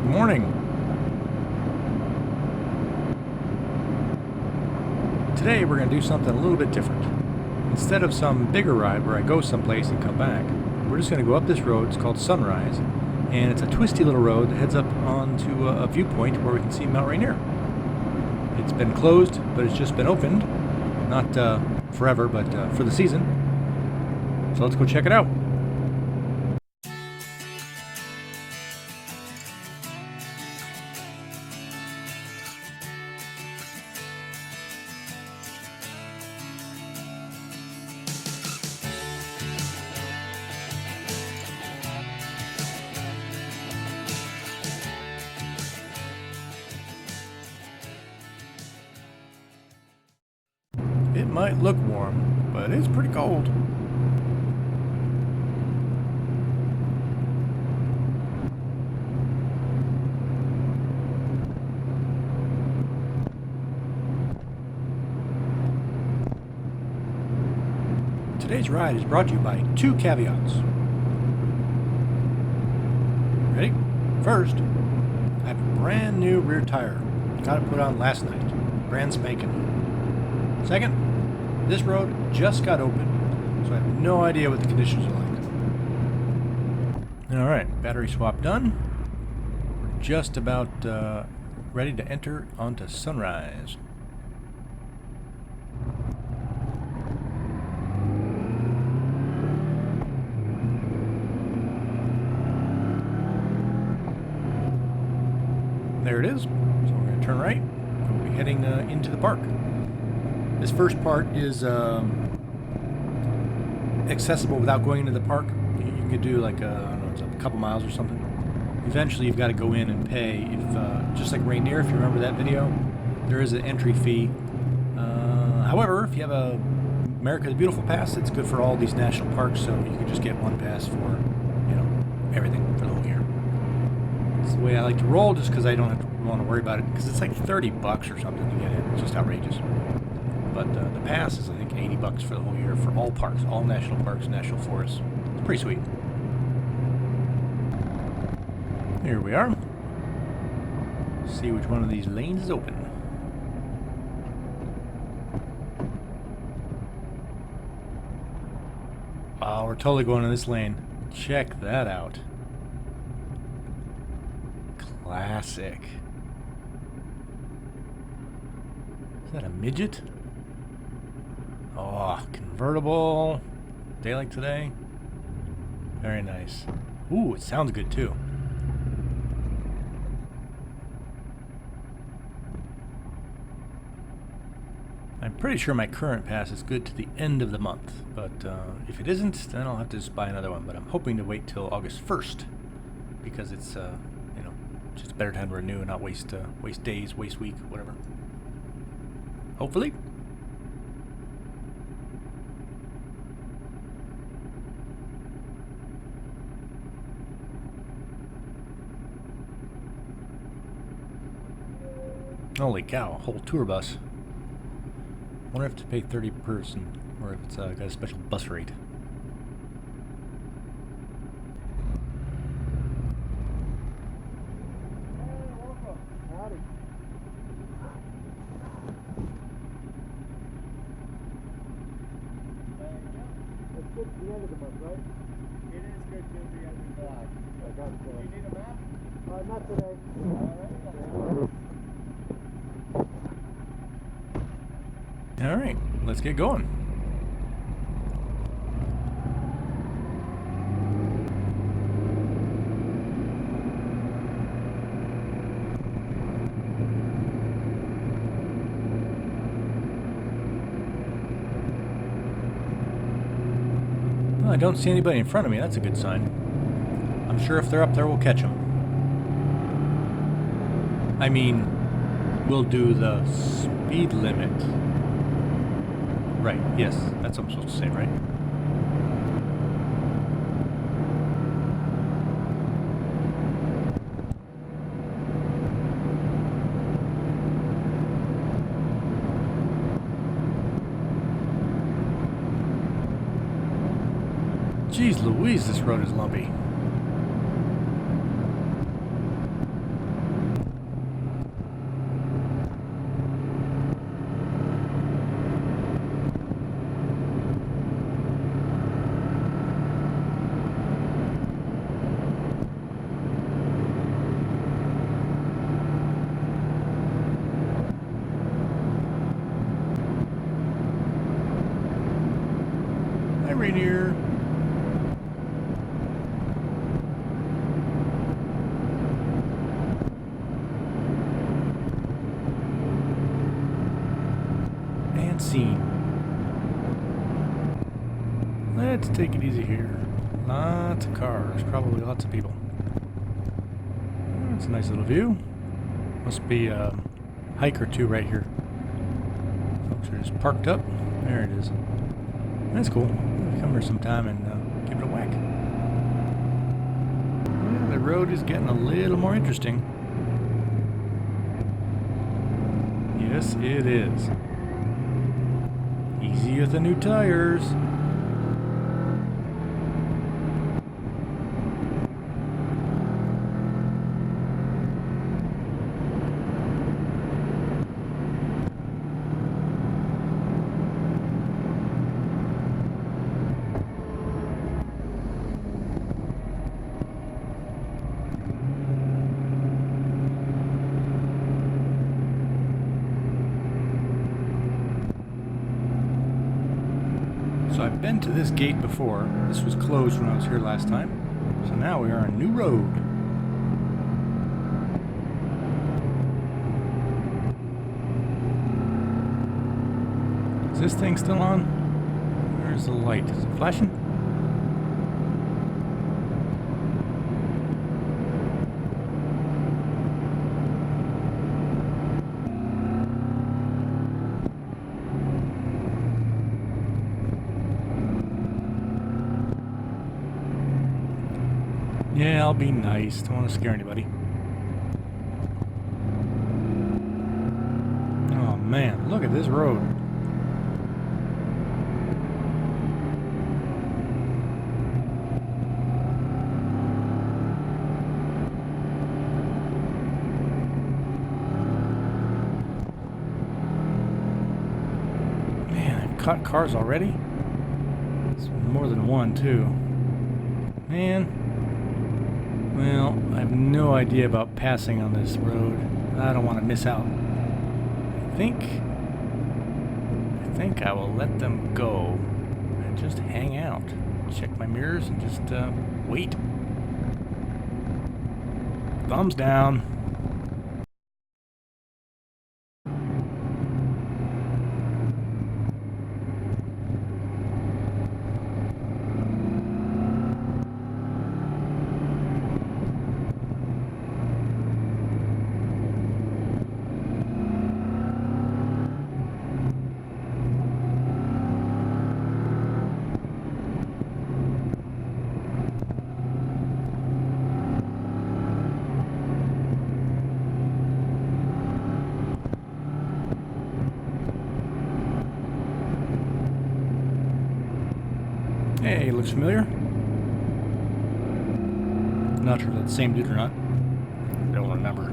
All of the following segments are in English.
Good morning. Today we're going to do something a little bit different. Instead of some bigger ride where I go someplace and come back, we're just going to go up this road. It's called Sunrise, and it's a twisty little road that heads up onto a viewpoint where we can see Mount Rainier. It's been closed, but it's just been opened. Not forever, but for the season. So let's go check it out. It might look warm, but it's pretty cold. Today's ride is brought to you by two caveats. Ready? First, I have a brand new rear tire. Got it put on last night. Brand spanking new. Second, this road just got open, so I have no idea what the conditions are like. Alright, battery swap done. We're just about ready to enter onto Sunrise. There it is. So we're going to turn right. We'll be heading into the park. This first part is accessible without going into the park. You could do like I don't know, it's a couple miles or something. Eventually, you've got to go in and pay. If just like Rainier, if you remember that video, there is an entry fee. However, if you have a America the Beautiful pass, it's good for all these national parks. So you can just get one pass for everything for the whole year. It's the way I like to roll, just because I don't want to worry about it, because it's like $30 or something to get in. It's just outrageous. But the pass is, I think, $80 for the whole year for all parks, all national parks, national forests. It's pretty sweet. Here we are. Let's see which one of these lanes is open. Oh, we're totally going in this lane. Check that out. Classic. Is that a midget? Oh, convertible. Day like today. Very nice. Ooh, it sounds good too. I'm pretty sure my current pass is good to the end of the month, but if it isn't, then I'll have to just buy another one. But I'm hoping to wait till August 1st because it's just a better time to renew and not waste days, waste week, whatever. Hopefully. Holy cow, a whole tour bus. Wonder if to pay 30 per person or if it's got a special bus rate. Good to the end of the month, right? It is good to the end of the month. I got it. Do you need a map? Not today. All right, let's get going. I don't see anybody in front of me. That's a good sign. I'm sure if they're up there, we'll catch them. I mean, we'll do the speed limit. Right, yes, that's what I'm supposed to say, right? Jeez Louise, this road is lumpy. Rainier. And scene. Let's take it easy here. Lots of cars, probably lots of people. That's a nice little view. Must be a hike or two right here. Folks are just parked up. There it is. That's cool. I'll come here sometime and give it a whack. Yeah, the road is getting a little more interesting. Yes, it is. Easy with the new tires. So I've been to this gate before. This was closed when I was here last time. So now we are on a new road. Is this thing still on? Where's the light? Is it flashing? Yeah, I'll be nice. Don't want to scare anybody. Oh man, look at this road. Man, I've caught cars already. It's more than one, too. Man. Well, I have no idea about passing on this road. I don't want to miss out. I think I will let them go and just hang out. Check my mirrors and just wait. Thumbs down. Hey, looks familiar. Not sure if that's the same dude or not. I don't remember.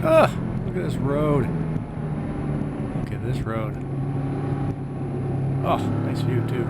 Ah, look at this road. Look at this road. Oh, nice view too.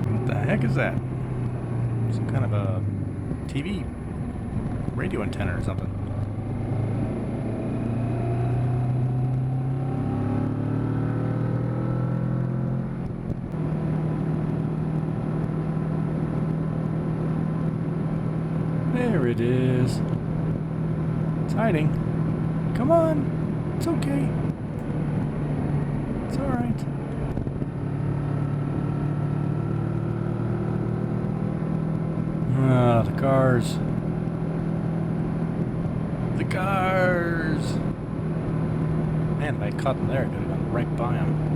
What the heck is that? Some kind of a TV radio antenna or something. There it is. It's hiding. Come on. It's okay. It's alright. Ah, the cars. The cars! Man, if I caught them there, I could have gone right by them.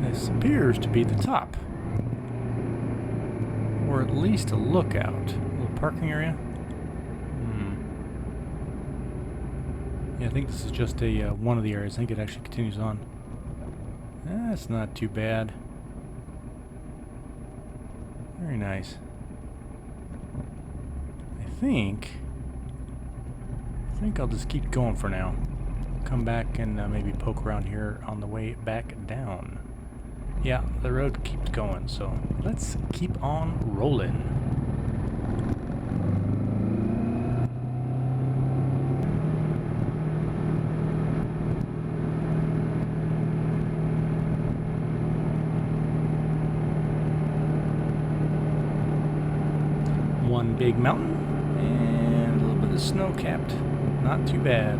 This appears to be the top. Or at least a lookout. A little parking area. Yeah, I think this is just a one of the areas. I think it actually continues on. That's not too bad. Very nice. I think I'll just keep going for now. Come back and maybe poke around here on the way back down. Yeah, the road keeps going, so let's keep on rolling. One big mountain and a little bit of snow capped. Not too bad.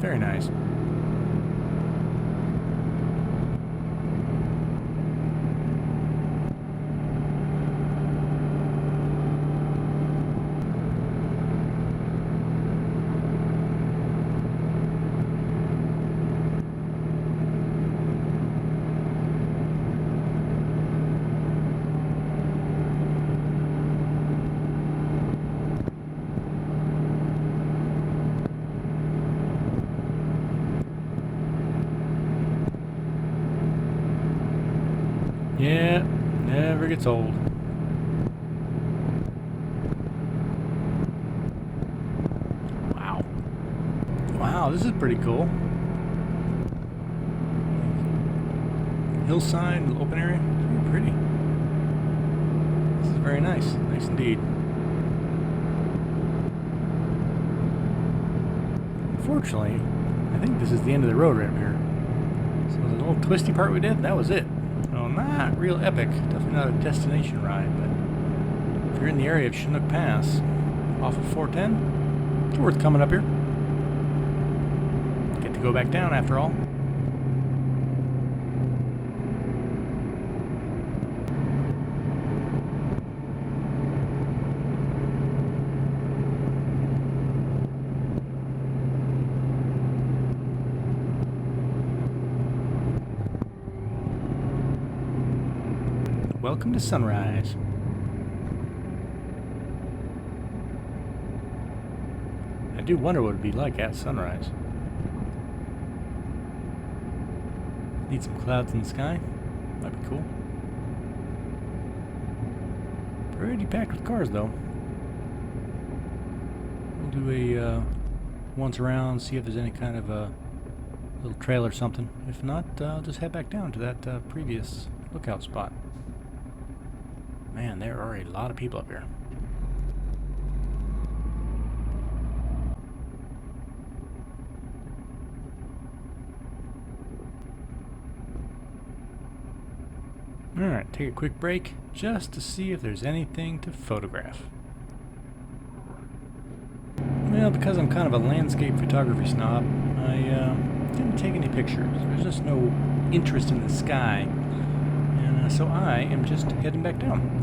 Very nice. Yeah, never gets old. Wow. Wow, this is pretty cool. Hillside, open area. Very pretty. This is very nice. Nice indeed. Unfortunately, I think this is the end of the road right up here. So the little twisty part we did, that was it. So not real epic. Definitely not a destination ride, but if you're in the area of Chinook Pass, off of 410, it's worth coming up here. Get to go back down after all. Welcome to Sunrise. I do wonder what it'd be like at sunrise. Need some clouds in the sky. Might be cool. Pretty packed with cars though. We'll do a once around, see if there's any kind of a little trail or something. If not, I'll just head back down to that previous lookout spot. Man, there are a lot of people up here. Alright, take a quick break just to see if there's anything to photograph. Well, because I'm kind of a landscape photography snob, I didn't take any pictures. There's just no interest in the sky. And so I am just heading back down.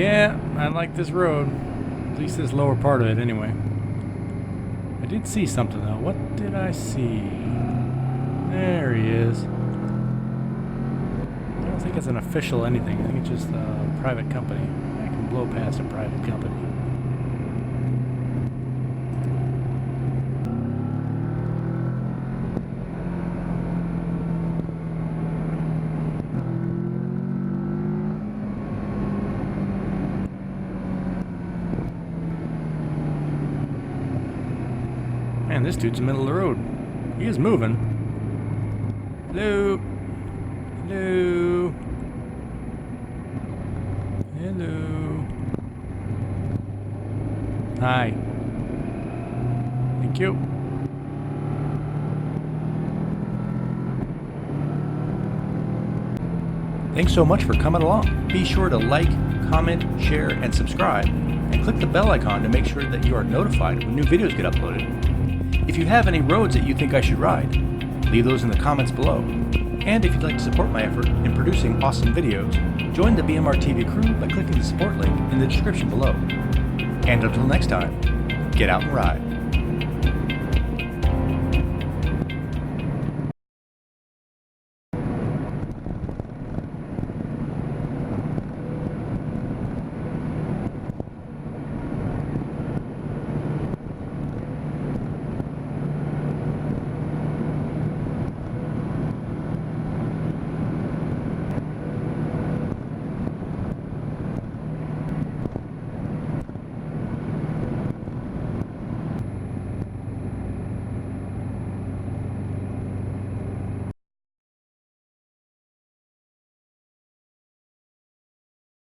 Yeah, I like this road. At least this lower part of it, anyway. I did see something, though. What did I see? There he is. I don't think it's an official anything. I think it's just a private company. I can blow past a private company. Man, this dude's in the middle of the road. He is moving. Hello. Hello. Hello. Hi. Thank you. Thanks so much for coming along. Be sure to like, comment, share, and subscribe, and click the bell icon to make sure that you are notified when new videos get uploaded. If you have any roads that you think I should ride, leave those in the comments below. And if you'd like to support my effort in producing awesome videos, join the BMR TV crew by clicking the support link in the description below. And until next time, get out and ride.